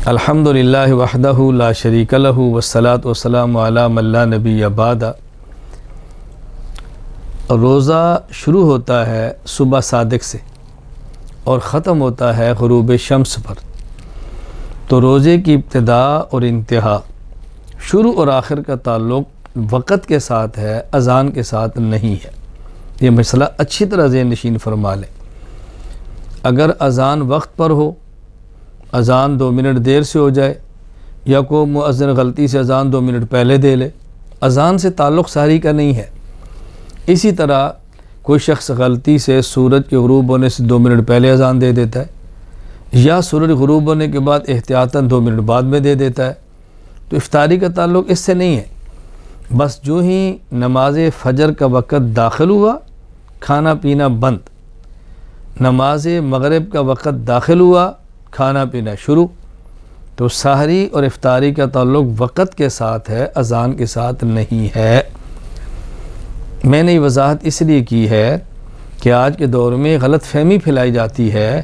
الحمدللہ وحدہ لا شریک لہ والصلاۃ والسلام علی من لا نبی بعد۔ روزہ شروع ہوتا ہے صبح صادق سے اور ختم ہوتا ہے غروب شمس پر، تو روزے کی ابتدا اور انتہا، شروع اور آخر کا تعلق وقت کے ساتھ ہے، اذان کے ساتھ نہیں ہے۔ یہ مسئلہ اچھی طرح ذہن نشین فرما لیں۔ اگر اذان وقت پر ہو، اذان 2 منٹ دیر سے ہو جائے، یا کوئی مؤذن غلطی سے اذان 2 منٹ پہلے دے لے، اذان سے تعلق ساری کا نہیں ہے۔ اسی طرح کوئی شخص غلطی سے سورج کے غروب ہونے سے 2 منٹ پہلے اذان دے دیتا ہے، یا سورج غروب ہونے کے بعد احتیاطاً 2 منٹ بعد میں دے دیتا ہے، تو افطاری کا تعلق اس سے نہیں ہے۔ بس جو ہی نماز فجر کا وقت داخل ہوا، کھانا پینا بند، نماز مغرب کا وقت داخل ہوا، کھانا پینا شروع، تو سحری اور افطاری کا تعلق وقت کے ساتھ ہے، اذان کے ساتھ نہیں ہے۔ میں نے یہ وضاحت اس لیے کی ہے کہ آج کے دور میں غلط فہمی پھیلائی جاتی ہے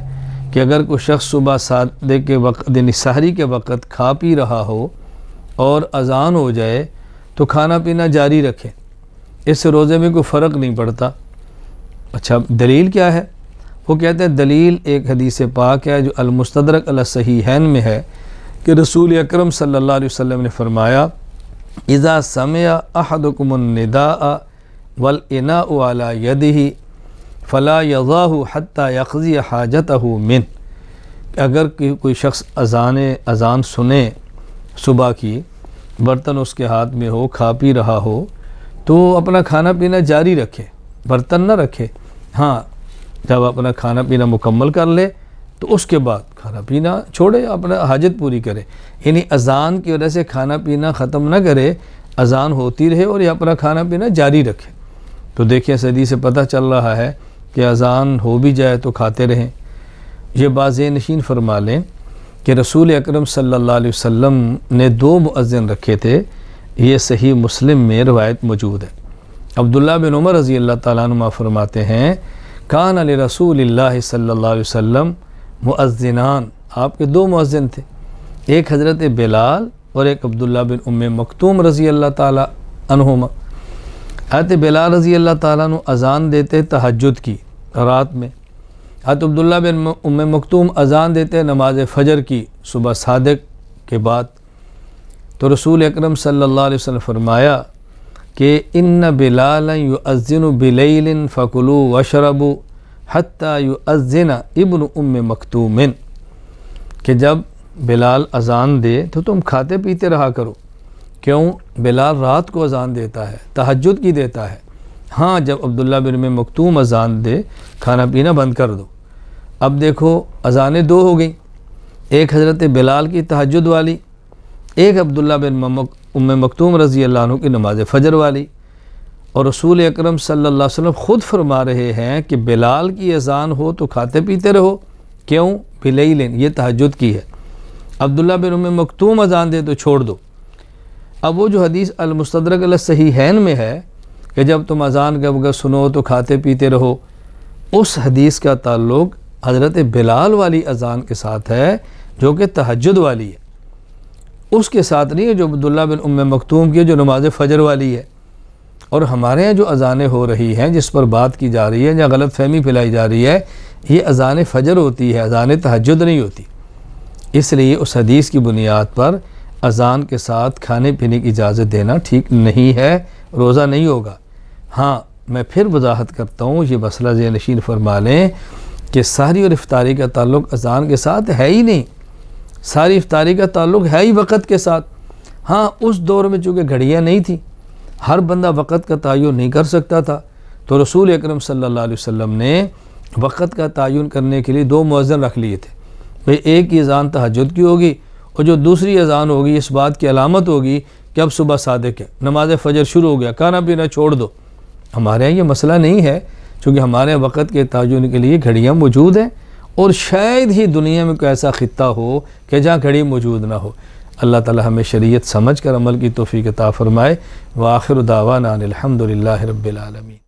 کہ اگر کوئی شخص صبح صادق کے وقت یعنی سحری کے وقت کھا پی رہا ہو اور اذان ہو جائے تو کھانا پینا جاری رکھے، اس سے روزے میں کوئی فرق نہیں پڑتا۔ اچھا، دلیل کیا ہے؟ وہ کہتے ہیں دلیل ایک حدیث پاک ہے جو المستدرک علی الصحیحین میں ہے کہ رسول اکرم صلی اللہ علیہ وسلم نے فرمایا، اذا سمع احدکم النداء والاناء علی یدہ فلا یضعہ حتی یقضی حاجتہ منہ۔ اگر کوئی شخص اذان سنے صبح کی، برتن اس کے ہاتھ میں ہو، کھا پی رہا ہو، تو اپنا کھانا پینا جاری رکھے، برتن نہ رکھے۔ ہاں، جب اپنا کھانا پینا مکمل کر لے تو اس کے بعد کھانا پینا چھوڑے، اپنا حاجت پوری کرے، یعنی اذان کی وجہ سے کھانا پینا ختم نہ کرے، اذان ہوتی رہے اور یہ اپنا کھانا پینا جاری رکھے۔ تو دیکھیں اس حدیث سے پتہ چل رہا ہے کہ اذان ہو بھی جائے تو کھاتے رہیں۔ یہ بات ذہن نشین فرما لیں کہ رسول اکرم صلی اللہ علیہ وسلم نے 2 مؤذن رکھے تھے، یہ صحیح مسلم میں روایت موجود ہے۔ عبداللہ بن عمر رضی اللہ تعالیٰ عنہ فرماتے ہیں، کان لرسول اللہ صلی اللہ علیہ وسلم مؤذنان، آپ کے 2 مؤذن تھے، ایک حضرت بلال اور ایک عبداللہ بن ام مکتوم رضی اللہ تعالیٰ عنہما۔ حضرت بلال رضی اللہ تعالیٰ عنہ اذان دیتے تہجد کی رات میں، حضرت عبداللہ بن ام مکتوم اذان دیتے نماز فجر کی صبح صادق کے بعد۔ تو رسول اکرم صلی اللہ علیہ وسلم فرمایا کہ ان بلالا یؤذن بلیل فکلوا واشربوا حتی یؤذن ابن ام مکتوم، کہ جب بلال اذان دے تو تم کھاتے پیتے رہا کرو۔ کیوں؟ بلال رات کو اذان دیتا ہے، تہجد کی دیتا ہے۔ ہاں، جب عبداللہ بن ام مکتوم اذان دے کھانا پینا بند کر دو۔ اب دیکھو اذانیں 2 ہو گئیں، ایک حضرت بلال کی تہجد والی، ایک عبداللہ بن ام مکتوم رضی اللہ عنہ کی نماز فجر والی۔ اور رسول اکرم صلی اللہ علیہ وسلم خود فرما رہے ہیں کہ بلال کی اذان ہو تو کھاتے پیتے رہو۔ کیوں؟ بلیلن، یہ تہجد کی ہے۔ عبداللہ بن ام مکتوم اذان دے تو چھوڑ دو۔ اب وہ جو حدیث المستدرک علی الصحیحین میں ہے کہ جب تم اذان کا وقت سنو تو کھاتے پیتے رہو، اس حدیث کا تعلق حضرت بلال والی اذان کے ساتھ ہے جو کہ تہجد والی ہے، اس کے ساتھ نہیں ہے جو عبداللہ بن ام مکتوم کی جو نماز فجر والی ہے۔ اور ہمارے ہیں جو اذانیں ہو رہی ہیں جس پر بات کی جا رہی ہے یا غلط فہمی پھیلائی جا رہی ہے، یہ اذان فجر ہوتی ہے، اذان تہجد نہیں ہوتی۔ اس لیے اس حدیث کی بنیاد پر اذان کے ساتھ کھانے پینے کی اجازت دینا ٹھیک نہیں ہے، روزہ نہیں ہوگا۔ ہاں، میں پھر وضاحت کرتا ہوں، یہ مسئلہ ذہن نشین فرما لیں کہ سحری اور افطاری کا تعلق اذان کے ساتھ ہے ہی نہیں، ساری افطاری کا تعلق ہے ہی وقت کے ساتھ۔ ہاں، اس دور میں چونکہ گھڑیاں نہیں تھیں، ہر بندہ وقت کا تعین نہیں کر سکتا تھا، تو رسول اکرم صلی اللہ علیہ وسلم نے وقت کا تعین کرنے کے لیے 2 مؤذن رکھ لیے تھے۔ بھئی ایک کی اذان تہجد کی ہوگی اور جو دوسری اذان ہوگی اس بات کی علامت ہوگی کہ اب صبح صادق ہے، نماز فجر شروع ہو گیا، کھانا پینا چھوڑ دو۔ ہمارے یہاں یہ مسئلہ نہیں ہے، چونکہ ہمارے وقت کے تعین کے لیے گھڑیاں موجود ہیں، اور شاید ہی دنیا میں کوئی ایسا خطہ ہو کہ جہاں گھڑی موجود نہ ہو۔ اللہ تعالی ہمیں شریعت سمجھ کر عمل کی توفیق عطا فرمائے۔ وآخر دعوانا ان الحمدللہ رب العالمین۔